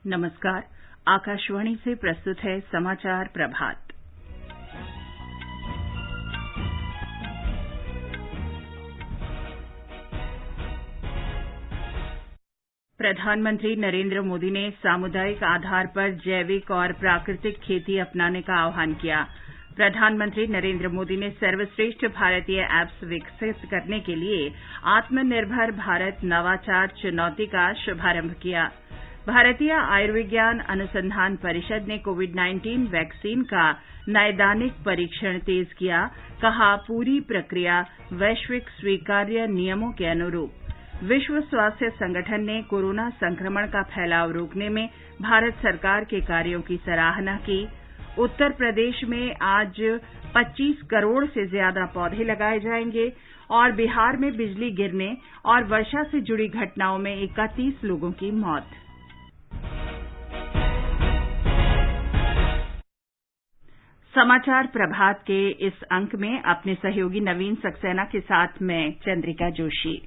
नमस्कार। आकाशवाणी से प्रस्तुत है समाचार प्रभात। प्रधानमंत्री नरेंद्र मोदी ने सामुदायिक आधार पर जैविक और प्राकृतिक खेती अपनाने का आह्वान किया। प्रधानमंत्री नरेंद्र मोदी ने सर्वश्रेष्ठ भारतीय ऐप्स विकसित करने के लिए आत्मनिर्भर भारत नवाचार चुनौती का शुभारंभ किया। भारतीय आयुर्विज्ञान अनुसंधान परिषद ने कोविड-19 वैक्सीन का नैदानिक परीक्षण तेज किया। कहा, पूरी प्रक्रिया वैश्विक स्वीकार्य नियमों के अनुरूप। विश्व स्वास्थ्य संगठन ने कोरोना संक्रमण का फैलाव रोकने में भारत सरकार के कार्यों की सराहना की। उत्तर प्रदेश में आज 25 करोड़ से ज्यादा पौधे लगाए जाएंगे और बिहार में बिजली गिरने और वर्षा से जुड़ी घटनाओं में 31 लोगों की मौत। समाचार प्रभात के इस अंक में अपने सहयोगी नवीन सक्सेना के साथ मैं चंद्रिका जोशी।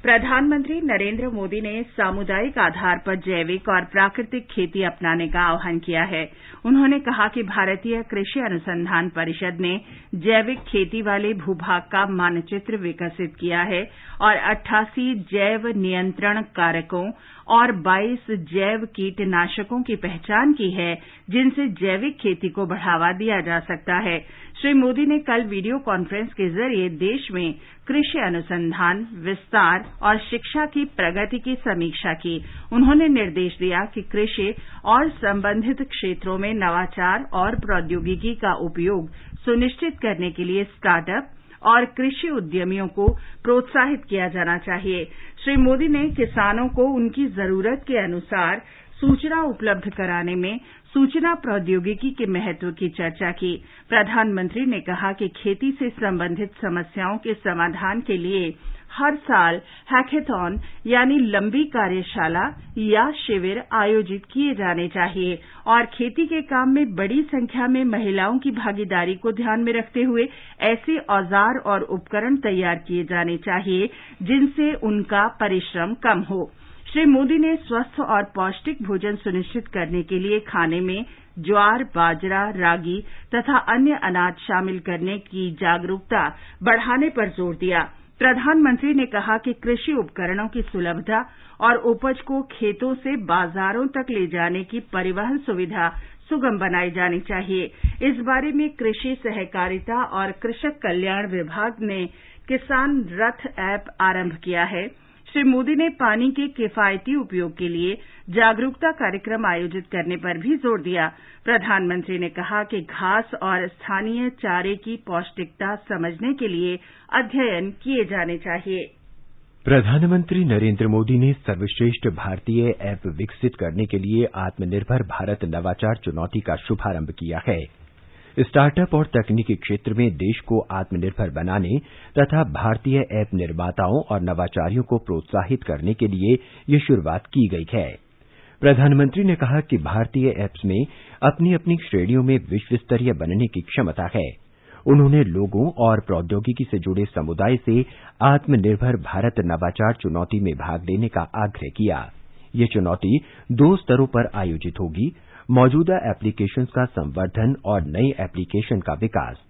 प्रधानमंत्री नरेंद्र मोदी ने सामुदायिक आधार पर जैविक और प्राकृतिक खेती अपनाने का आह्वान किया है। उन्होंने कहा कि भारतीय कृषि अनुसंधान परिषद ने जैविक खेती वाले भूभाग का मानचित्र विकसित किया है और 88 जैव नियंत्रण कारकों और 22 जैव कीटनाशकों की पहचान की है, जिनसे जैविक खेती को बढ़ावा दिया जा सकता है। श्री मोदी ने कल वीडियो कॉन्फ्रेंस के जरिए देश में कृषि अनुसंधान, विस्तार और शिक्षा की प्रगति की समीक्षा की। उन्होंने निर्देश दिया कि कृषि और संबंधित क्षेत्रों में नवाचार और प्रौद्योगिकी का उपयोग सुनिश्चित करने के लिए स्टार्टअप और कृषि उद्यमियों को प्रोत्साहित किया जाना चाहिए। श्री मोदी ने किसानों को उनकी जरूरत के अनुसार सूचना उपलब्ध कराने में सूचना प्रौद्योगिकी के महत्व की चर्चा की। प्रधानमंत्री ने कहा कि खेती से संबंधित समस्याओं के समाधान के लिए हर साल हैकेथॉन यानी लंबी कार्यशाला या शिविर आयोजित किए जाने चाहिए और खेती के काम में बड़ी संख्या में महिलाओं की भागीदारी को ध्यान में रखते हुए ऐसे औजार और उपकरण तैयार किए जाने चाहिए जिनसे उनका परिश्रम कम हो। श्री मोदी ने स्वस्थ और पौष्टिक भोजन सुनिश्चित करने के लिए खाने में ज्वार, बाजरा, रागी तथा अन्य अनाज शामिल करने की जागरूकता बढ़ाने पर जोर दिया। प्रधानमंत्री ने कहा कि कृषि उपकरणों की सुलभता और उपज को खेतों से बाजारों तक ले जाने की परिवहन सुविधा सुगम बनाई जानी चाहिए। इस बारे में कृषि सहकारिता और कृषक कल्याण विभाग ने किसान रथ ऐप आरंभ किया है। श्री मोदी ने पानी के किफायती उपयोग के लिए जागरूकता कार्यक्रम आयोजित करने पर भी जोर दिया। प्रधानमंत्री ने कहा कि घास और स्थानीय चारे की पौष्टिकता समझने के लिए अध्ययन किए जाने चाहिए। प्रधानमंत्री नरेंद्र मोदी ने सर्वश्रेष्ठ भारतीय ऐप विकसित करने के लिए आत्मनिर्भर भारत नवाचार चुनौती का शुभारंभ किया है। स्टार्टअप और तकनीकी क्षेत्र में देश को आत्मनिर्भर बनाने तथा भारतीय ऐप निर्माताओं और नवाचारियों को प्रोत्साहित करने के लिए ये शुरुआत की गई है। प्रधानमंत्री ने कहा कि भारतीय ऐप्स में अपनी अपनी श्रेणियों में विश्व स्तरीय बनने की क्षमता है। उन्होंने लोगों और प्रौद्योगिकी से जुड़े समुदाय से आत्मनिर्भर भारत नवाचार चुनौती में भाग लेने का आग्रह किया। ये चुनौती 2 स्तरों पर आयोजित होगी: मौजूदा एप्लीकेशंस का संवर्धन और नई एप्लीकेशन का विकास।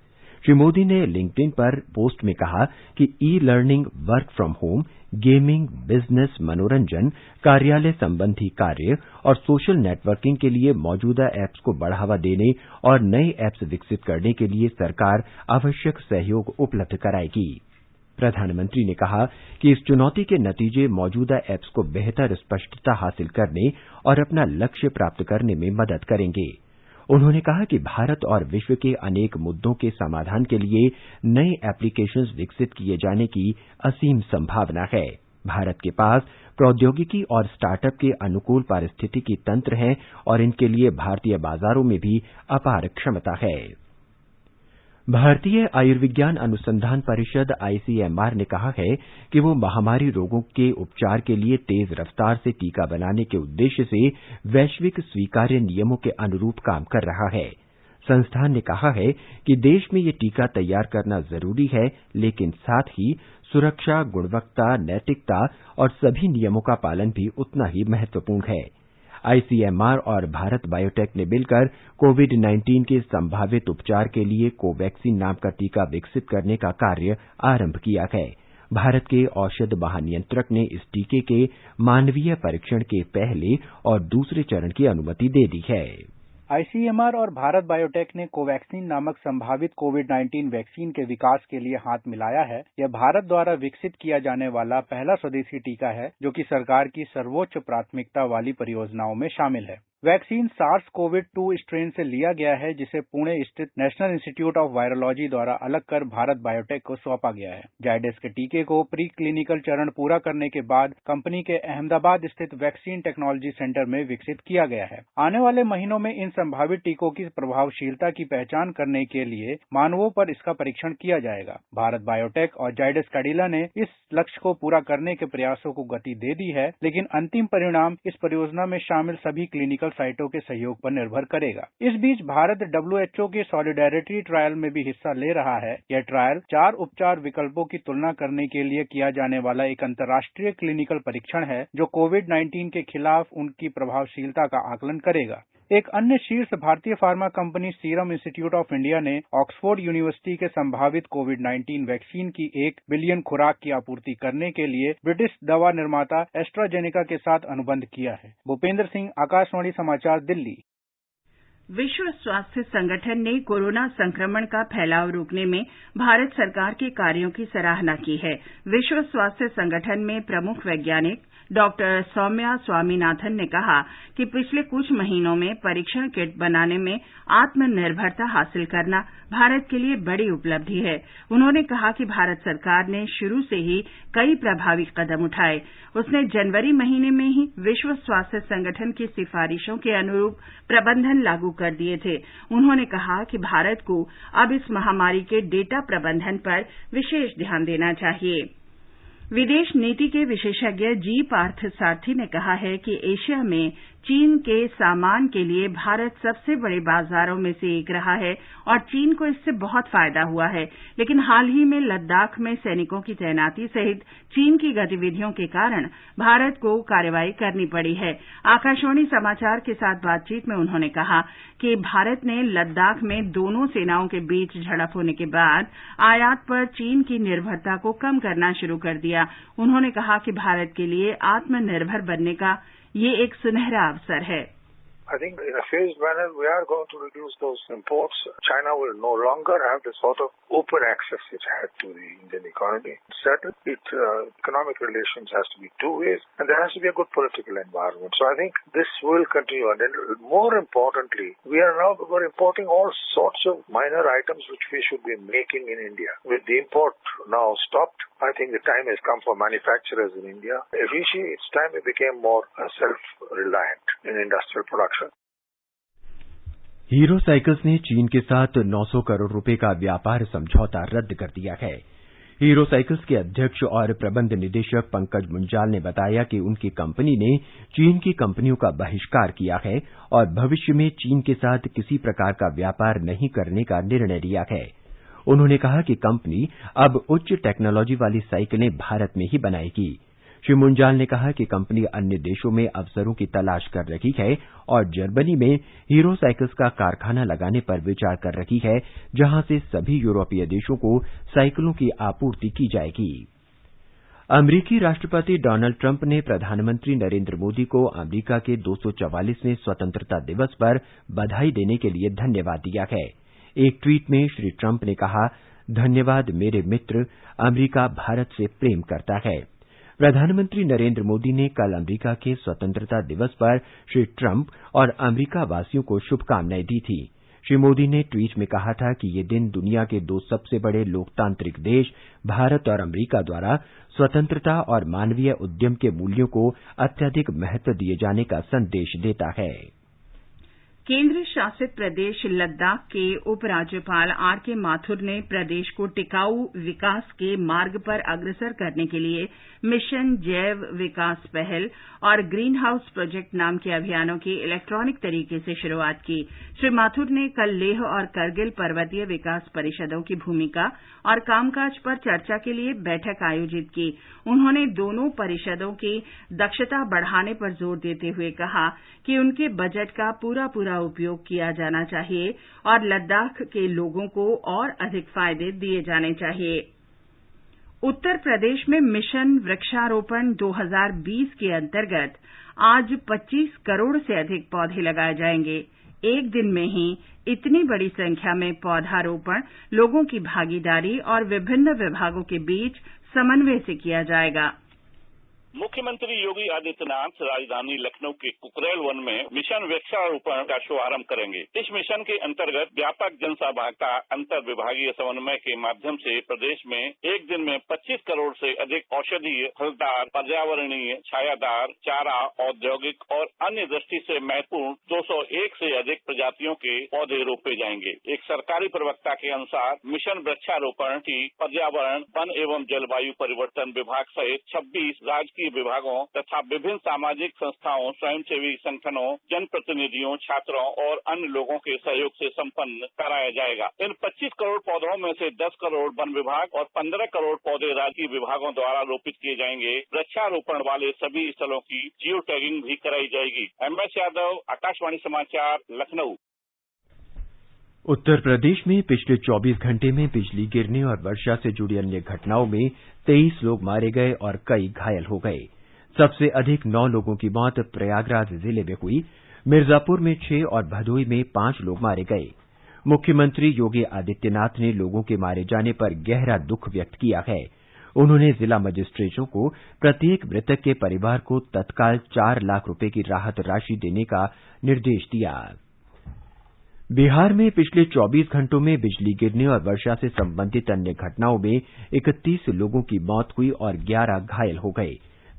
श्री मोदी ने लिंक्डइन पर पोस्ट में कहा कि e-learning, work from home, gaming, business, मनोरंजन, कार्यालय संबंधी कार्य और सोशल नेटवर्किंग के लिए मौजूदा ऐप्स को बढ़ावा देने और नए ऐप्स विकसित करने के लिए सरकार आवश्यक सहयोग उपलब्ध कराएगी। प्रधानमंत्री ने कहा कि इस चुनौती के नतीजे मौजूदा ऐप्स को बेहतर स्पष्टता हासिल करने और अपना लक्ष्य प्राप्त करने में मदद करेंगे। उन्होंने कहा कि भारत और विश्व के अनेक मुद्दों के समाधान के लिए नए एप्लीकेशंस विकसित किए जाने की असीम संभावना है। भारत के पास प्रौद्योगिकी और स्टार्टअप के अनुकूल पारिस्थितिकी तंत्र हैं और इनके लिए भारतीय बाजारों में भी अपार क्षमता है। भारतीय आयुर्विज्ञान अनुसंधान परिषद आईसीएमआर ने कहा है कि वो महामारी रोगों के उपचार के लिए तेज रफ्तार से टीका बनाने के उद्देश्य से वैश्विक स्वीकार्य नियमों के अनुरूप काम कर रहा है। संस्थान ने कहा है कि देश में ये टीका तैयार करना जरूरी है, लेकिन साथ ही सुरक्षा, गुणवत्ता, नैतिकता और सभी नियमों का पालन भी उतना ही महत्वपूर्ण है। आईसीएमआर और भारत बायोटेक ने मिलकर कोविड-19 के संभावित उपचार के लिए कोवैक्सीन नाम का टीका विकसित करने का कार्य आरंभ किया है। भारत के औषध महानियंत्रक ने इस टीके के मानवीय परीक्षण के पहले और दूसरे चरण की अनुमति दे दी है। आईसीएमआर और भारत बायोटेक ने कोवैक्सीन नामक संभावित कोविड-19 वैक्सीन के विकास के लिए हाथ मिलाया है। यह भारत द्वारा विकसित किया जाने वाला पहला स्वदेशी टीका है जो कि सरकार की सर्वोच्च प्राथमिकता वाली परियोजनाओं में शामिल है। वैक्सीन SARS-CoV-2 स्ट्रेन से लिया गया है जिसे पुणे स्थित नेशनल इंस्टीट्यूट ऑफ वायरोलॉजी द्वारा अलग कर भारत बायोटेक को सौंपा गया है। जायडेस के टीके को प्री क्लिनिकल चरण पूरा करने के बाद कंपनी के अहमदाबाद स्थित वैक्सीन टेक्नोलॉजी सेंटर में विकसित किया गया है। आने वाले महीनों में इन संभावित टीकों की प्रभावशीलता की पहचान करने के लिए मानवों पर इसका परीक्षण किया जाएगा। भारत बायोटेक और जायडेस कैडिला ने इस लक्ष्य को पूरा करने के प्रयासों को गति दे दी है, लेकिन अंतिम परिणाम इस परियोजना में शामिल सभी क्लिनिकल साइटों के सहयोग पर निर्भर करेगा। इस बीच भारत WHO के सॉलिडेरिटी ट्रायल में भी हिस्सा ले रहा है। यह ट्रायल 4 उपचार विकल्पों की तुलना करने के लिए किया जाने वाला एक अंतर्राष्ट्रीय क्लिनिकल परीक्षण है जो कोविड-19 के खिलाफ उनकी प्रभावशीलता का आकलन करेगा। एक अन्य शीर्ष भारतीय pharma company serum institute of India ने ऑक्सफोर्ड यूनिवर्सिटी के संभावित कोविड-19 वैक्सीन की 1 बिलियन खुराक की आपूर्ति करने के लिए ब्रिटिश दवा निर्माता एस्ट्राजेनेका के साथ अनुबंध किया है। भूपेंद्र सिंह, आकाशवाणी समाचार, दिल्ली। विश्व स्वास्थ्य संगठन ने कोरोना संक्रमण का फैलाव रोकने में भारत सरकार के कार्यों की सराहना की है। विश्व स्वास्थ्य संगठन में प्रमुख वैज्ञानिक डॉक्टर सौम्या स्वामीनाथन ने कहा कि पिछले कुछ महीनों में परीक्षण किट बनाने में आत्मनिर्भरता हासिल करना भारत के लिए बड़ी उपलब्धि है। उन्होंने कहा कि भारत सरकार ने शुरू से ही कई प्रभावी कदम उठाए। उसने जनवरी महीने में ही विश्व स्वास्थ्य संगठन की सिफारिशों के अनुरूप प्रबंधन लागू कर दिए थे। उन्होंने कहा कि भारत को अब इस महामारी के डेटा प्रबंधन पर विशेष ध्यान देना चाहिए। विदेश नीति के विशेषज्ञ जी पार्थ सारथी ने कहा है कि एशिया में चीन के सामान के लिए भारत सबसे बड़े बाजारों में से एक रहा है और चीन को इससे बहुत फायदा हुआ है, लेकिन हाल ही में लद्दाख में सैनिकों की तैनाती सहित चीन की गतिविधियों के कारण भारत को कार्रवाई करनी पड़ी है। आकाशवाणी समाचार के साथ बातचीत में उन्होंने कहा कि भारत ने लद्दाख में दोनों सेनाओं के बीच झड़प होने के बाद आयात पर चीन की निर्भरता को कम करना शुरू कर दिया। उन्होंने कहा कि भारत के लिए आत्मनिर्भर बनने का ये एक सुनहरा अवसर है। I think in a phased manner, we are going to reduce those imports. China will no longer have the sort of open access it had to the Indian economy. Certainly, economic relations has to be two ways, and there has to be a good political environment. So I think this will continue. And then more importantly, we are importing all sorts of minor items which we should be making in India. With the import now stopped, I think the time has come for manufacturers in India. It's time we became more self-reliant in industrial production. Hero cycles ने चीन के साथ 900 करोड़ रुपए का व्यापार समझौता रद्द कर दिया है। हीरो साइकिल्स के अध्यक्ष और प्रबंध निदेशक पंकज मुंजाल ने बताया कि उनकी कंपनी ने चीन की कंपनियों का बहिष्कार किया है और भविष्य में चीन के साथ किसी प्रकार का व्यापार नहीं करने का निर्णय लिया है। उन्होंने कहा कि कंपनी अब उच्च टेक्नोलॉजी वाली साइकिलें भारत में ही बनाएगी। श्री मुंजाल ने कहा कि कंपनी अन्य देशों में अवसरों की तलाश कर रही है और जर्मनी में हीरो साइकिल्स का कारखाना लगाने पर विचार कर रही है, जहां से सभी यूरोपीय देशों को साइकिलों की आपूर्ति की जाएगी। अमरीकी राष्ट्रपति डोनाल्ड ट्रंप ने प्रधानमंत्री नरेंद्र मोदी को अमरीका के 244वें स्वतंत्रता दिवस पर बधाई देने के लिए धन्यवाद दिया है। एक ट्वीट में श्री ट्रंप ने कहा, धन्यवाद मेरे मित्र, अमरीका भारत से प्रेम करता है। प्रधानमंत्री नरेंद्र मोदी ने कल अमरीका के स्वतंत्रता दिवस पर श्री ट्रंप और अमरीका वासियों को शुभकामनाएं दी थी। श्री मोदी ने ट्वीट में कहा था कि ये दिन दुनिया के 2 सबसे बड़े लोकतांत्रिक देश भारत और अमरीका द्वारा स्वतंत्रता और मानवीय उद्यम के मूल्यों को अत्यधिक महत्व दिए जाने का संदेश देता है। केंद्र शासित प्रदेश लद्दाख के उपराज्यपाल आर.के. माथुर ने प्रदेश को टिकाऊ विकास के मार्ग पर अग्रसर करने के लिए मिशन जैव विकास पहल और ग्रीन हाउस प्रोजेक्ट नाम के अभियानों की इलेक्ट्रॉनिक तरीके से शुरुआत की। श्री माथुर ने कल लेह और करगिल पर्वतीय विकास परिषदों की भूमिका और कामकाज पर चर्चा के लिए बैठक आयोजित की। उन्होंने दोनों परिषदों की दक्षता बढ़ाने पर जोर देते हुए कहा कि उनके बजट का पूरा उपयोग किया जाना चाहिए और लद्दाख के लोगों को और अधिक फायदे दिए जाने चाहिए। उत्तर प्रदेश में मिशन वृक्षारोपण 2020 के अंतर्गत आज 25 करोड़ से अधिक पौधे लगाए जाएंगे। एक दिन में ही इतनी बड़ी संख्या में पौधारोपण लोगों की भागीदारी और विभिन्न विभागों के बीच समन्वय से किया जाएगा। मुख्यमंत्री योगी आदित्यनाथ राजधानी लखनऊ के कुकरेल वन में मिशन वृक्षारोपण का शुभारंभ करेंगे। इस मिशन के अंतर्गत व्यापक जनसहभागिता अंतर विभागीय समन्वय के माध्यम से प्रदेश में एक दिन में 25 करोड़ से अधिक औषधीय, फलदार, पर्यावरणीय, छायादार, चारा, औद्योगिक और अन्य दृष्टि से महत्वपूर्ण 201 से अधिक प्रजातियों के पौधे रोपे जाएंगे। एक सरकारी प्रवक्ता के अनुसार मिशन वृक्षारोपण की पर्यावरण, वन एवं जलवायु परिवर्तन विभाग सहित 26 राज्य विभागों तथा विभिन्न सामाजिक संस्थाओं, स्वयंसेवी संगठनों, जनप्रतिनिधियों, छात्रों और अन्य लोगों के सहयोग से संपन्न कराया जाएगा। इन 25 करोड़ पौधों में से 10 करोड़ वन विभाग और 15 करोड़ पौधे राज्य विभागों द्वारा रोपित किए जाएंगे। वृक्षारोपण वाले सभी स्थलों की जियो टैगिंग भी कराई जाएगी। MS यादव, आकाशवाणी समाचार, लखनऊ। उत्तर प्रदेश में पिछले 24 घंटे में बिजली गिरने और वर्षा से जुड़ी अन्य घटनाओं में 23 लोग मारे गए और कई घायल हो गए। सबसे अधिक 9 लोगों की मौत प्रयागराज जिले में हुई। मिर्जापुर में 6 और भदोही में 5 लोग मारे गए। मुख्यमंत्री योगी आदित्यनाथ ने लोगों के मारे जाने पर गहरा दुख व्यक्त किया है। उन्होंने जिला मजिस्ट्रेटों को प्रत्येक मृतक के परिवार को तत्काल 4 लाख रुपए की राहत राशि देने का निर्देश दिया। बिहार में पिछले 24 घंटों में बिजली गिरने और वर्षा से संबंधित अन्य घटनाओं में 31 लोगों की मौत हुई और 11 घायल हो गए।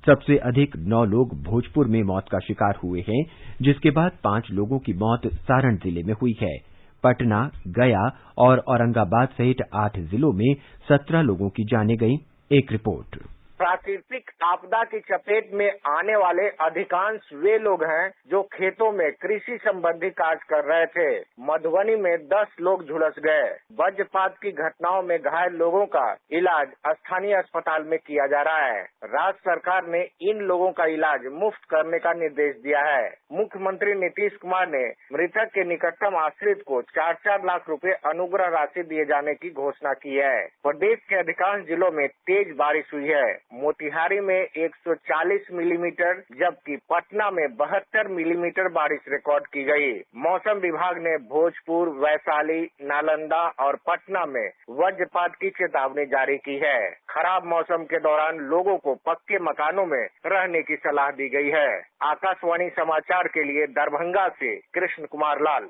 सबसे अधिक 9 लोग भोजपुर में मौत का शिकार हुए हैं, जिसके बाद 5 लोगों की मौत सारण जिले में हुई है। पटना, गया और औरंगाबाद सहित 8 जिलों में 17 लोगों की जानें गई। एक रिपोर्ट। प्राकृतिक आपदा की चपेट में आने वाले अधिकांश वे लोग हैं जो खेतों में कृषि संबंधी कार्य कर रहे थे। मधुबनी में 10 लोग झुलस गए। वज्रपात की घटनाओं में घायल लोगों का इलाज स्थानीय अस्पताल में किया जा रहा है। राज्य सरकार ने इन लोगों का इलाज मुफ्त करने का निर्देश दिया है। मुख्यमंत्री नीतीश कुमार ने मृतक के निकटतम आश्रित को 4-4 लाख रुपए अनुग्रह राशि दिए जाने की घोषणा की है। प्रदेश के अधिकांश जिलों में तेज बारिश हुई है। मोतिहारी में 140 मिलीमीटर जबकि पटना में 72 मिलीमीटर बारिश रिकॉर्ड की गई। मौसम विभाग ने भोजपुर, वैशाली, नालंदा और पटना में वज्रपात की चेतावनी जारी की है। खराब मौसम के दौरान लोगों को पक्के मकानों में रहने की सलाह दी गई है। आकाशवाणी समाचार के लिए दरभंगा से कृष्ण कुमार लाल।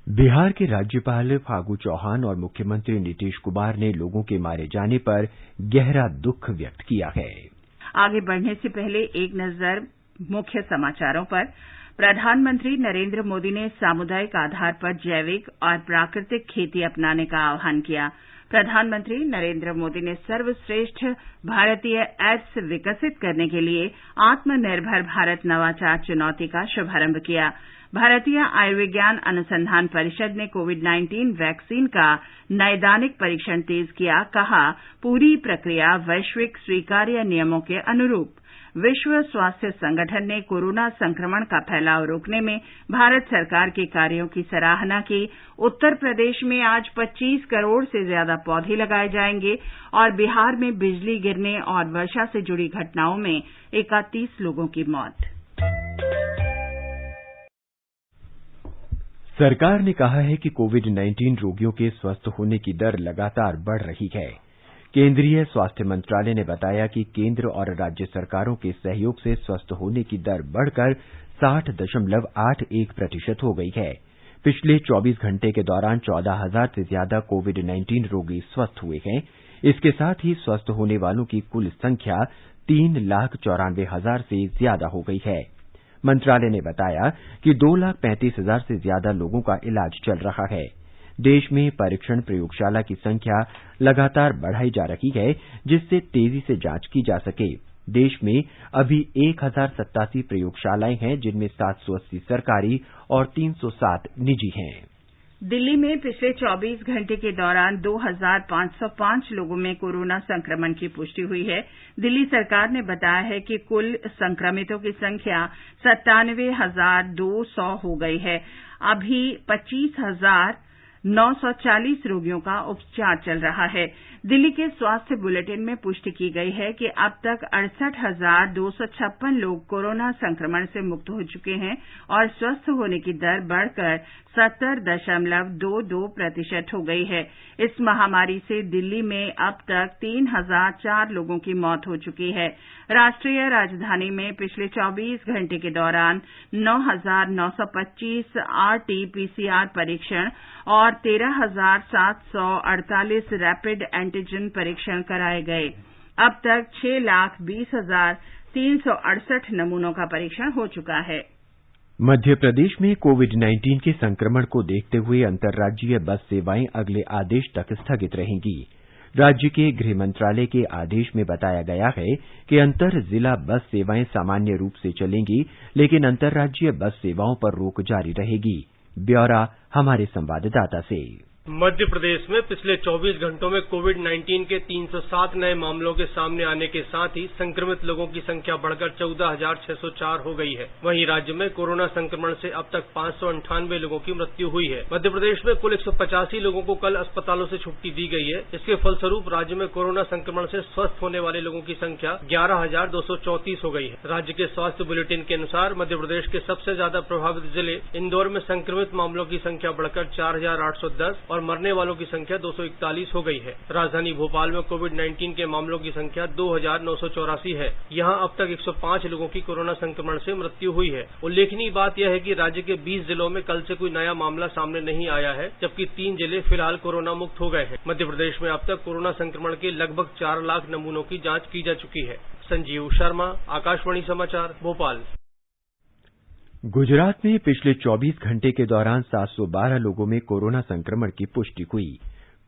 बिहार के राज्यपाल फागू चौहान और मुख्यमंत्री नीतीश कुमार ने लोगों के मारे जाने पर गहरा दुख व्यक्त किया है। आगे बढ़ने से पहले एक नजर मुख्य समाचारों पर। प्रधानमंत्री नरेंद्र मोदी ने सामुदायिक आधार पर जैविक और प्राकृतिक खेती अपनाने का आह्वान किया। प्रधानमंत्री नरेंद्र मोदी ने सर्वश्रेष्ठ भारतीय एप्स विकसित करने के लिए आत्मनिर्भर भारत नवाचार चुनौती का शुभारंभ किया। भारतीय आयुर्विज्ञान अनुसंधान परिषद ने कोविड-19 वैक्सीन का नैदानिक परीक्षण तेज किया। कहा, पूरी प्रक्रिया वैश्विक स्वीकार्य नियमों के अनुरूप। विश्व स्वास्थ्य संगठन ने कोरोना संक्रमण का फैलाव रोकने में भारत सरकार के कार्यों की सराहना की। उत्तर प्रदेश में आज 25 करोड़ से ज्यादा पौधे लगाए जाएंगे और बिहार में बिजली गिरने और वर्षा से जुड़ी घटनाओं में 31 लोगों की मौत। सरकार ने कहा है कि कोविड-19 रोगियों के स्वस्थ होने की दर लगातार बढ़ रही है। केंद्रीय स्वास्थ्य मंत्रालय ने बताया कि केंद्र और राज्य सरकारों के सहयोग से स्वस्थ होने की दर बढ़कर 60.81% हो गई है। पिछले 24 घंटे के दौरान 14,000 से ज्यादा कोविड-19 रोगी स्वस्थ हुए हैं। इसके साथ ही स्वस्थ होने वालों की कुल संख्या 3,94,000 से ज्यादा हो गई है। मंत्रालय ने बताया कि 2,35,000 से ज्यादा लोगों का इलाज चल रहा है। देश में परीक्षण प्रयोगशाला की संख्या लगातार बढ़ाई जा रही है, जिससे तेजी से जांच की जा सके। देश में अभी 1,087 प्रयोगशालाएं हैं, जिनमें 780 सरकारी और 307 निजी हैं। दिल्ली में पिछले 24 घंटे के दौरान 2,505 लोगों में कोरोना संक्रमण की पुष्टि हुई है। दिल्ली सरकार ने बताया है कि कुल संक्रमितों की संख्या 97,200 हो गई है। अभी 25,940 रोगियों का उपचार चल रहा है। दिल्ली के स्वास्थ्य बुलेटिन में पुष्टि की गई है कि अब तक 68,256 लोग कोरोना संक्रमण से मुक्त हो चुके हैं और स्वस्थ होने की दर बढ़कर 70.22% हो गई है। इस महामारी से दिल्ली में अब तक 3,004 लोगों की मौत हो चुकी है। राष्ट्रीय राजधानी में पिछले 24 घंटे के दौरान 9,925 RT-PCR परीक्षण और 13,748 रैपिड एंटीजन परीक्षण कराए गए। अब तक 6,20,368 नमूनों का परीक्षण हो चुका है। मध्य प्रदेश में कोविड-19 के संक्रमण को देखते हुए अंतर्राज्यीय बस सेवाएं अगले आदेश तक स्थगित रहेंगी। राज्य के गृह मंत्रालय के आदेश में बताया गया है कि अंतर जिला बस सेवाएं सामान्य रूप से चलेंगी, लेकिन अंतर्राज्यीय बस सेवाओं पर रोक जारी रहेगी। ब्यौरा हमारे संवाददाता से। मध्य प्रदेश में पिछले 24 घंटों में कोविड-19 के 307 नए मामलों के सामने आने के साथ ही संक्रमित लोगों की संख्या बढ़कर 14,604 हो गई है। वहीं राज्य में कोरोना संक्रमण से अब तक 598 लोगों की मृत्यु हुई है। मध्य प्रदेश में कुल 185 लोगों को कल अस्पतालों से छुट्टी दी गई है। इसके फलस्वरूप राज्य में कोरोना संक्रमण से स्वस्थ होने वाले लोगों की संख्या 11,234 हो गई है। राज्य के स्वास्थ्य बुलेटिन के अनुसार मध्य प्रदेश के सबसे ज्यादा प्रभावित जिले इंदौर में संक्रमित मामलों की संख्या बढ़कर 4,810 और मरने वालों की संख्या 241 हो गई है। राजधानी भोपाल में कोविड-19 के मामलों की संख्या 2,984 है। यहां अब तक 105 लोगों की कोरोना संक्रमण से मृत्यु हुई है। उल्लेखनीय बात यह है कि राज्य के 20 जिलों में कल से कोई नया मामला सामने नहीं आया है, जबकि 3 जिले फिलहाल कोरोना मुक्त हो गए हैं। मध्य प्रदेश में अब तक कोरोना संक्रमण के लगभग 4 लाख नमूनों की जांच की जा चुकी है। संजीव शर्मा, आकाशवाणी समाचार, भोपाल। गुजरात में पिछले 24 घंटे के दौरान 712 लोगों में कोरोना संक्रमण की पुष्टि हुई।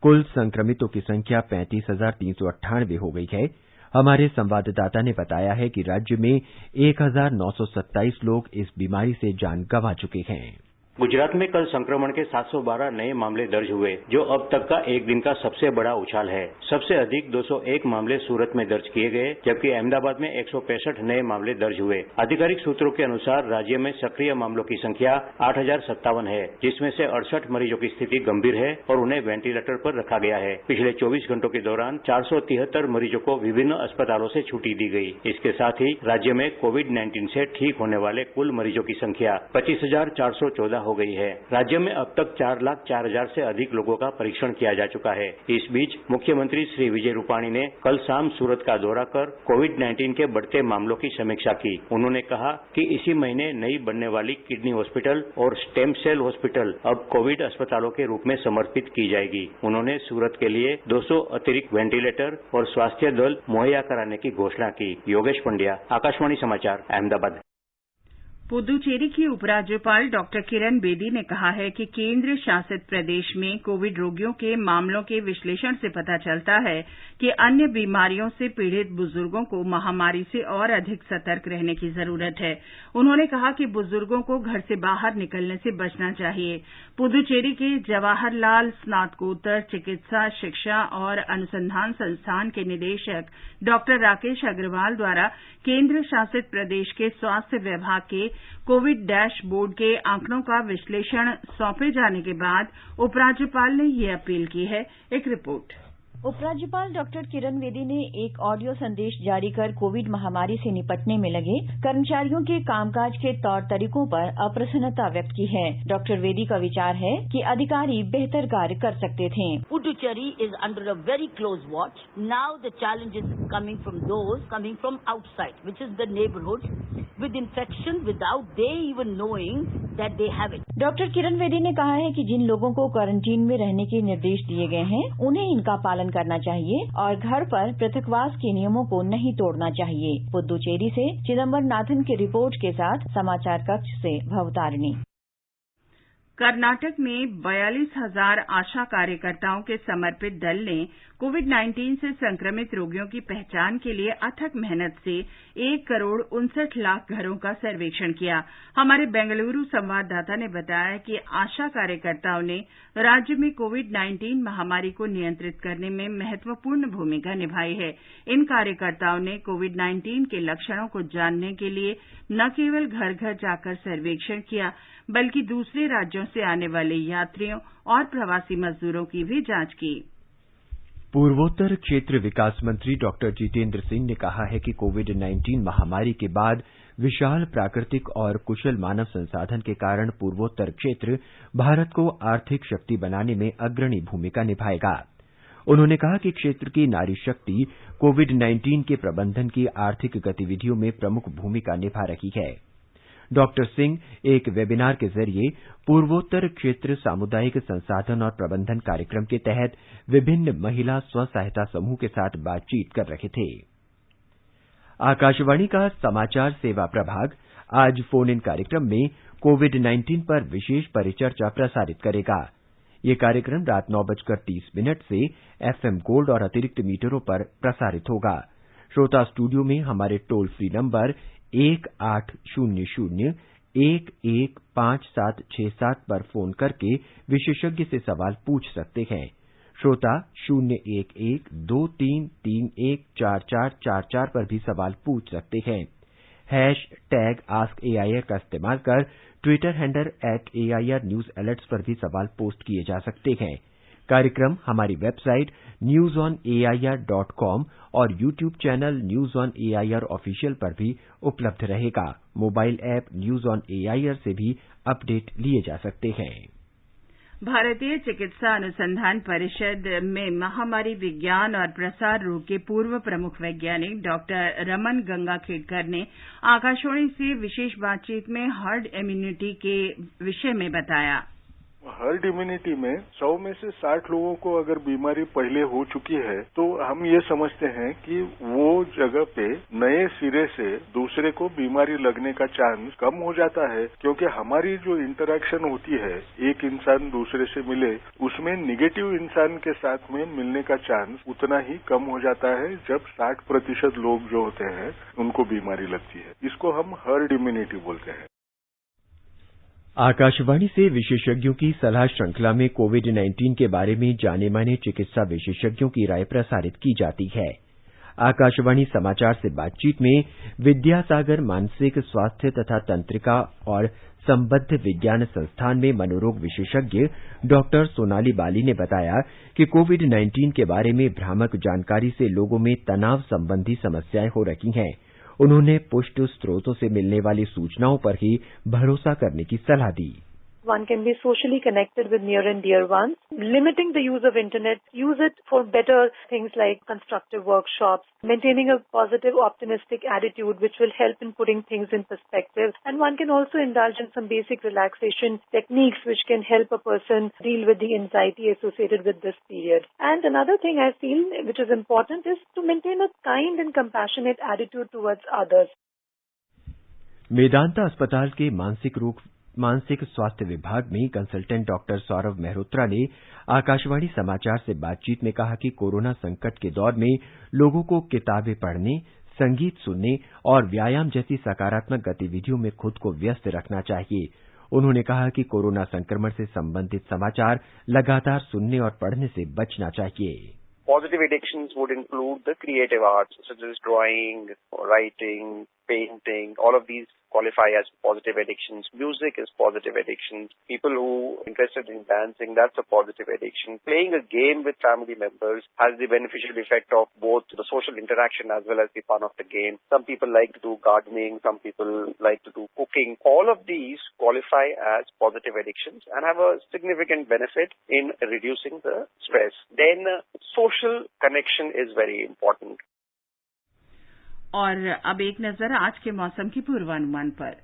कुल संक्रमितों की संख्या 35,398 हो गई है। हमारे संवाददाता ने बताया है कि राज्य में 1,927 लोग इस बीमारी से जान गंवा चुके हैं। गुजरात में कल संक्रमण के 712 नए मामले दर्ज हुए, जो अब तक का एक दिन का सबसे बड़ा उछाल है। सबसे अधिक 201 मामले सूरत में दर्ज किए गए, जबकि अहमदाबाद में 165 नए मामले दर्ज हुए। आधिकारिक सूत्रों के अनुसार राज्य में सक्रिय मामलों की संख्या 8,057 है, जिसमें से 68 मरीजों की स्थिति गंभीर है और उन्हें वेंटिलेटर पर रखा गया है। पिछले 24 घंटों के दौरान 473 मरीजों को विभिन्न अस्पतालों से छुट्टी दी गई। इसके साथ ही राज्य में कोविड-19 से ठीक होने वाले कुल मरीजों की संख्या 25,414 हो गई है। राज्य में अब तक 4,04,000 से अधिक लोगों का परीक्षण किया जा चुका है। इस बीच मुख्यमंत्री श्री विजय रूपाणी ने कल शाम सूरत का दौरा कर कोविड-19 के बढ़ते मामलों की समीक्षा की। उन्होंने कहा कि इसी महीने नई बनने वाली किडनी हॉस्पिटल और स्टेम सेल हॉस्पिटल अब कोविड अस्पतालों के रूप में समर्पित की जाएगी। उन्होंने सूरत के लिए 200 अतिरिक्त वेंटिलेटर और स्वास्थ्य दल मुहैया कराने की घोषणा की। योगेश पंड्या, आकाशवाणी समाचार, अहमदाबाद। पुदुचेरी की उपराज्यपाल डॉक्टर किरण बेदी ने कहा है कि केंद्र शासित प्रदेश में कोविड रोगियों के मामलों के विश्लेषण से पता चलता है कि अन्य बीमारियों से पीड़ित बुजुर्गों को महामारी से और अधिक सतर्क रहने की जरूरत है। उन्होंने कहा कि बुजुर्गों को घर से बाहर निकलने से बचना चाहिए। पुदुचेरी के जवाहरलाल स्नातकोत्तर चिकित्सा शिक्षा और अनुसंधान संस्थान के निदेशक डॉक्टर राकेश अग्रवाल द्वारा केंद्र शासित प्रदेश के स्वास्थ्य विभाग के कोविड डैशबोर्ड के आंकड़ों का विश्लेषण सौंपे जाने के बाद उपराज्यपाल ने ये अपील की है। एक रिपोर्ट। उपराज्यपाल डॉक्टर किरण बेदी ने एक ऑडियो संदेश जारी कर कोविड महामारी से निपटने में लगे कर्मचारियों के कामकाज के तौर तरीकों पर अप्रसन्नता व्यक्त की है। डॉक्टर बेदी का विचार है कि अधिकारी बेहतर कार्य कर सकते थे। Puducherry is under a very close watch. Now the challenge is coming from those coming from outside, which is the neighborhood, with infection without they even knowing that they have it. Doctor Kiran Bedi ने कहा है कि जिन लोगों को quarantine में रहने के निर्देश दिए गए हैं उन्हें इनका पालन करना चाहिए और घर पर पृथकवास के नियमों को नहीं तोड़ना चाहिए। पुद्दुचेरी से चिदम्बर नाथन की रिपोर्ट के साथ समाचार कक्ष से भवतारिणी। कर्नाटक में 42,000 आशा कार्यकर्ताओं के समर्पित दल ने कोविड-19 से संक्रमित रोगियों की पहचान के लिए अथक मेहनत से 1,59,00,000 घरों का सर्वेक्षण किया। हमारे बेंगलुरु संवाददाता ने बताया कि आशा कार्यकर्ताओं ने राज्य में कोविड-19 महामारी को नियंत्रित करने में महत्वपूर्ण भूमिका निभाई है। इन कार्यकर्ताओं ने कोविड-19 के लक्षणों को जानने के लिए न केवल घर घर जाकर सर्वेक्षण किया, बल्कि दूसरे राज्यों से आने वाले यात्रियों और प्रवासी मजदूरों की भी जांच की। पूर्वोत्तर क्षेत्र विकास मंत्री डॉक्टर जितेंद्र सिंह ने कहा है कि कोविड-19 महामारी के बाद विशाल प्राकृतिक और कुशल मानव संसाधन के कारण पूर्वोत्तर क्षेत्र भारत को आर्थिक शक्ति बनाने में अग्रणी भूमिका निभाएगा। उन्होंने कहा कि क्षेत्र की नारी शक्ति कोविड-19 के प्रबंधन की आर्थिक गतिविधियों में प्रमुख भूमिका निभा रही है। डॉक्टर सिंह एक वेबिनार के जरिए पूर्वोत्तर क्षेत्र सामुदायिक संसाधन और प्रबंधन कार्यक्रम के तहत विभिन्न महिला स्व सहायता समूह के साथ बातचीत कर रहे थे। आकाशवाणी का समाचार सेवा प्रभाग आज फोन इन कार्यक्रम में कोविड-19 पर विशेष परिचर्चा प्रसारित करेगा। ये कार्यक्रम रात 9:30 से एफएम गोल्ड और अतिरिक्त मीटरों पर प्रसारित होगा। श्रोता स्टूडियो में हमारे टोल फ्री नंबर 1800-115767 पर फोन करके विशेषज्ञ से सवाल पूछ सकते हैं। श्रोता 011-2331-4444 पर भी सवाल पूछ सकते हैं। #AskAIR का इस्तेमाल कर Twitter handle @AIR news alerts पर भी सवाल पोस्ट किए जा सकते हैं। कार्यक्रम हमारी वेबसाइट newsonair.com और YouTube channel news on AIR official पर भी उपलब्ध रहेगा। Mobile app news on AIR से भी अपडेट लिए जा सकते हैं। भारतीय चिकित्सा अनुसंधान परिषद में महामारी विज्ञान और प्रसार रोग के पूर्व प्रमुख वैज्ञानिक डॉक्टर रमन गंगाखेडकर ने आकाशवाणी से विशेष बातचीत में हर्ड इम्यूनिटी के विषय में बताया। हर्ड इम्यूनिटी में 100 में से 60 लोगों को अगर बीमारी पहले हो चुकी है तो हम ये समझते हैं कि वो जगह पे नए सिरे से दूसरे को बीमारी लगने का चांस कम हो जाता है, क्योंकि हमारी जो इंटरेक्शन होती है एक इंसान दूसरे से मिले उसमें निगेटिव इंसान के साथ में मिलने का चांस उतना ही कम हो जाता है जब 60% लोग जो होते हैं उनको बीमारी लगती है। इसको हम हर्ड इम्यूनिटी बोलते हैं। आकाशवाणी से विशेषज्ञों की सलाह श्रृंखला में कोविड-19 के बारे में जाने माने चिकित्सा विशेषज्ञों की राय प्रसारित की जाती है। आकाशवाणी समाचार से बातचीत में विद्यासागर मानसिक स्वास्थ्य तथा तंत्रिका और संबद्ध विज्ञान संस्थान में मनोरोग विशेषज्ञ डॉक्टर सोनाली बाली ने बताया कि कोविड-19 के बारे में भ्रामक जानकारी से लोगों में तनाव संबंधी समस्याएं हो रही हैं। उन्होंने पुष्ट स्रोतों से मिलने वाली सूचनाओं पर ही भरोसा करने की सलाह दी। One can be socially connected with near and dear ones. Limiting the use of internet, use it for better things like constructive workshops, maintaining a positive, optimistic attitude which will help in putting things in perspective. And one can also indulge in some basic relaxation techniques which can help a person deal with the anxiety associated with this period. And another thing I feel which is important is to maintain a kind and compassionate attitude towards others. Medanta अस्पताल के मानसिक स्वास्थ्य विभाग में consultant doctor Saurabh Mehrotra ने आकाशवाणी समाचार से बातचीत में कहा कि कोरोना संकट के दौर में लोगों को किताबें पढ़ने, संगीत सुनने और व्यायाम जैसी सकारात्मक गतिविधियों में खुद को व्यस्त रखना चाहिए। उन्होंने कहा कि कोरोना संक्रमण से संबंधित समाचार लगातार सुनने और पढ़ने से बचना चाहिए। Positive addictions would include the creative arts such as drawing, writing, painting. All of these qualify as positive addictions. Music is positive addictions. People who are interested in dancing, that's a positive addiction. Playing a game with family members has the beneficial effect of both the social interaction as well as the fun of the game. Some people like to do gardening, some people like to do cooking. All of these qualify as positive addictions and have a significant benefit in reducing the stress. Then social connection is very important. और अब एक नजर आज के मौसम की पूर्वानुमान पर।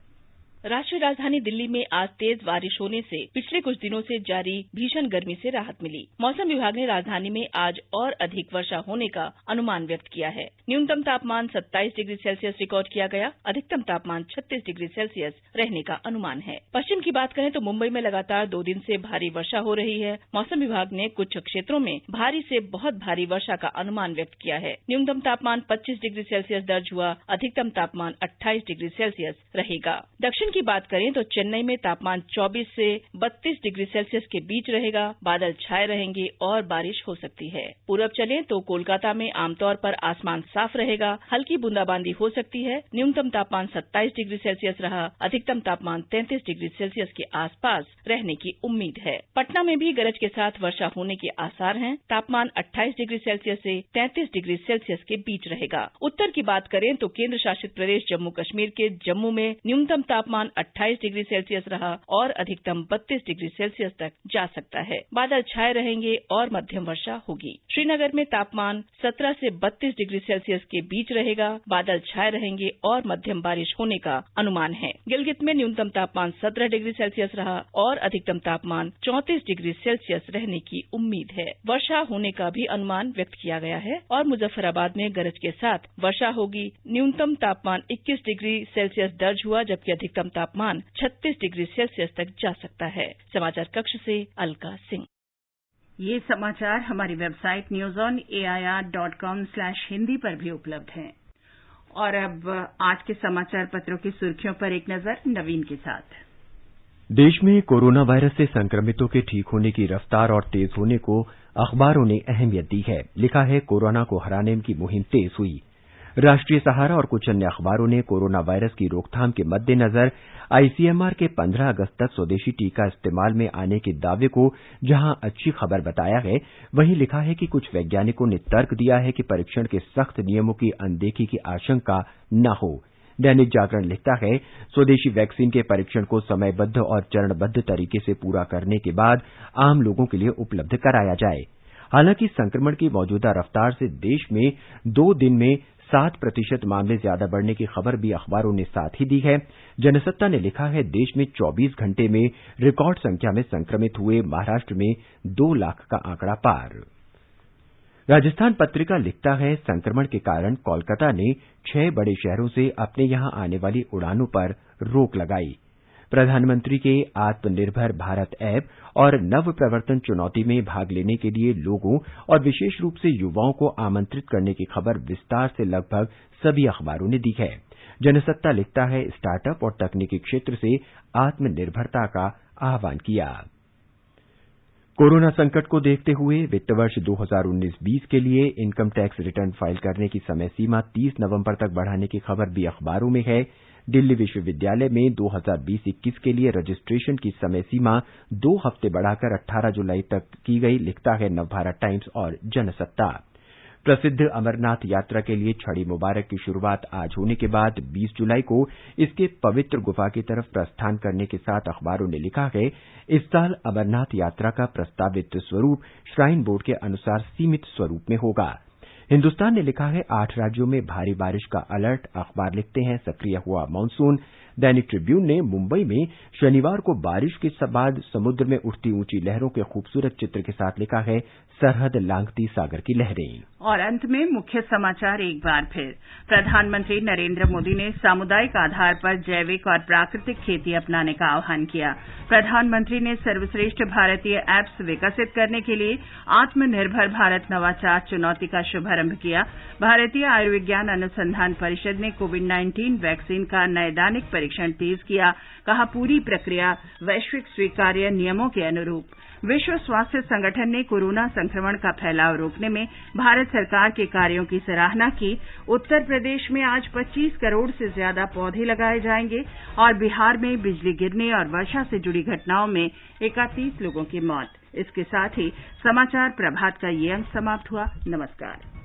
राष्ट्रीय राजधानी दिल्ली में आज तेज बारिश होने से पिछले कुछ दिनों से जारी भीषण गर्मी से राहत मिली। मौसम विभाग ने राजधानी में आज और अधिक वर्षा होने का अनुमान व्यक्त किया है। न्यूनतम तापमान 27 डिग्री सेल्सियस रिकॉर्ड किया गया, अधिकतम तापमान 36 डिग्री सेल्सियस रहने का अनुमान है। पश्चिम की बात करें तो मुंबई में लगातार 2 दिन से भारी वर्षा हो रही है। मौसम विभाग ने कुछ क्षेत्रों में भारी से बहुत भारी वर्षा का अनुमान व्यक्त किया है। न्यूनतम तापमान 25 डिग्री सेल्सियस दर्ज हुआ, अधिकतम तापमान 28 डिग्री सेल्सियस रहेगा। दक्षिण की बात करें तो चेन्नई में तापमान 24 से 32 डिग्री सेल्सियस के बीच रहेगा, बादल छाए रहेंगे और बारिश हो सकती है। पूरब चलें तो कोलकाता में आमतौर पर आसमान साफ रहेगा, हल्की बूंदाबांदी हो सकती है। न्यूनतम तापमान 27 डिग्री सेल्सियस रहा, अधिकतम तापमान 33 डिग्री सेल्सियस के आसपास रहने की उम्मीद है। पटना में भी गरज के साथ वर्षा होने के आसार हैं। तापमान 28 डिग्री सेल्सियस से 33 डिग्री सेल्सियस के बीच रहेगा। उत्तर की बात करें तो केंद्र शासित प्रदेश जम्मू कश्मीर के जम्मू में न्यूनतम तापमान 28 डिग्री सेल्सियस रहा और अधिकतम 32 डिग्री सेल्सियस तक जा सकता है। बादल छाए रहेंगे और मध्यम वर्षा होगी। श्रीनगर में तापमान 17 से 32 डिग्री सेल्सियस के बीच रहेगा, बादल छाए रहेंगे और मध्यम बारिश होने का अनुमान है। गिलगित में न्यूनतम तापमान 17 डिग्री सेल्सियस रहा और अधिकतम तापमान 34 डिग्री सेल्सियस रहने की उम्मीद है। वर्षा होने का भी अनुमान व्यक्त किया गया है और मुजफ्फराबाद में गरज के साथ वर्षा होगी। न्यूनतम तापमान 21 डिग्री सेल्सियस दर्ज हुआ, जबकि अधिकतम तापमान 36 डिग्री सेल्सियस तक जा सकता है। समाचार कक्ष से अलका सिंह। ये समाचार हमारी वेबसाइट newsonair.com/hindi पर भी उपलब्ध हैं। और अब आज के समाचार पत्रों की सुर्खियों पर एक नजर नवीन के साथ। देश में कोरोना वायरस से संक्रमितों के ठीक होने की रफ्तार और तेज होने को अखबारों ने अहमियत दी है। लिखा है, कोरोना को हराने की मुहिम तेज हुई। राष्ट्रीय सहारा और कुछ अन्य अखबारों ने कोरोना वायरस की रोकथाम के मद्देनजर आईसीएमआर के 15 अगस्त तक स्वदेशी टीका इस्तेमाल में आने के दावे को जहां अच्छी खबर बताया है, वहीं लिखा है कि कुछ वैज्ञानिकों ने तर्क दिया है कि परीक्षण के सख्त नियमों की अनदेखी की आशंका न हो। दैनिक जागरण लिखता है, स्वदेशी वैक्सीन के परीक्षण को समयबद्ध और चरणबद्ध तरीके से पूरा करने के बाद आम लोगों के लिए उपलब्ध कराया जाए। हालांकि संक्रमण की मौजूदा रफ्तार से देश में 2 दिन में 7% मामले ज्यादा बढ़ने की खबर भी अखबारों ने साथ ही दी है। जनसत्ता ने लिखा है, देश में 24 घंटे में रिकॉर्ड संख्या में संक्रमित हुए, महाराष्ट्र में 2 लाख का आंकड़ा पार। राजस्थान पत्रिका लिखता है, संक्रमण के कारण कोलकाता ने 6 बड़े शहरों से अपने यहां आने वाली उड़ानों पर रोक लगाई। प्रधानमंत्री के आत्मनिर्भर भारत ऐप और नव प्रवर्तन चुनौती में भाग लेने के लिए लोगों और विशेष रूप से युवाओं को आमंत्रित करने की खबर विस्तार से लगभग सभी अखबारों ने दी है। जनसत्ता लिखता है, स्टार्टअप और तकनीकी क्षेत्र से आत्मनिर्भरता का आह्वान किया। कोरोना संकट को देखते हुए वित्त वर्ष 2019-20 के लिए इनकम टैक्स रिटर्न फाइल करने की समय सीमा 30 नवंबर तक बढ़ाने की खबर भी अखबारों में है। दिल्ली विश्वविद्यालय में 2020-21 के लिए रजिस्ट्रेशन की समय सीमा 2 हफ्ते बढ़ाकर 18 जुलाई तक की गई, लिखता है नवभारत टाइम्स और जनसत्ता। प्रसिद्ध अमरनाथ यात्रा के लिए छड़ी मुबारक की शुरुआत आज होने के बाद 20 जुलाई को इसके पवित्र गुफा की तरफ प्रस्थान करने के साथ अखबारों ने लिखा है, इस साल अमरनाथ यात्रा का प्रस्तावित स्वरूप श्राइन बोर्ड के अनुसार सीमित स्वरूप में होगा। हिन्दुस्तान ने लिखा है, 8 राज्यों में भारी बारिश का अलर्ट। अखबार लिखते हैं, सक्रिय हुआ मानसून। दैनिक ट्रिब्यून ने मुंबई में शनिवार को बारिश के बाद समुद्र में उठती ऊंची लहरों के खूबसूरत चित्र के साथ लिखा है, सरहद लांघती सागर की लहरें। और अंत में मुख्य समाचार एक बार फिर। प्रधानमंत्री नरेंद्र मोदी ने सामुदायिक आधार पर जैविक और प्राकृतिक खेती अपनाने का आह्वान किया। प्रधानमंत्री ने सर्वश्रेष्ठ भारतीय ऐप्स विकसित करने के लिए आत्मनिर्भर भारत नवाचार चुनौती का शुभारंभ किया। भारतीय आयुर्विज्ञान अनुसंधान परिषद ने कोविड-19 वैक्सीन का नैदानिक परीक्षण तेज किया। कहा, पूरी प्रक्रिया वैश्विक स्वीकार्य नियमों के अनुरूप। विश्व स्वास्थ्य संगठन ने कोरोना संक्रमण का फैलाव रोकने में भारत सरकार के कार्यों की सराहना की। उत्तर प्रदेश में आज 25 करोड़ से ज्यादा पौधे लगाए जाएंगे और बिहार में बिजली गिरने और वर्षा से जुड़ी घटनाओं में 31 लोगों की मौत। इसके साथ ही समाचार प्रभात का ये अंक समाप्त हुआ। नमस्कार।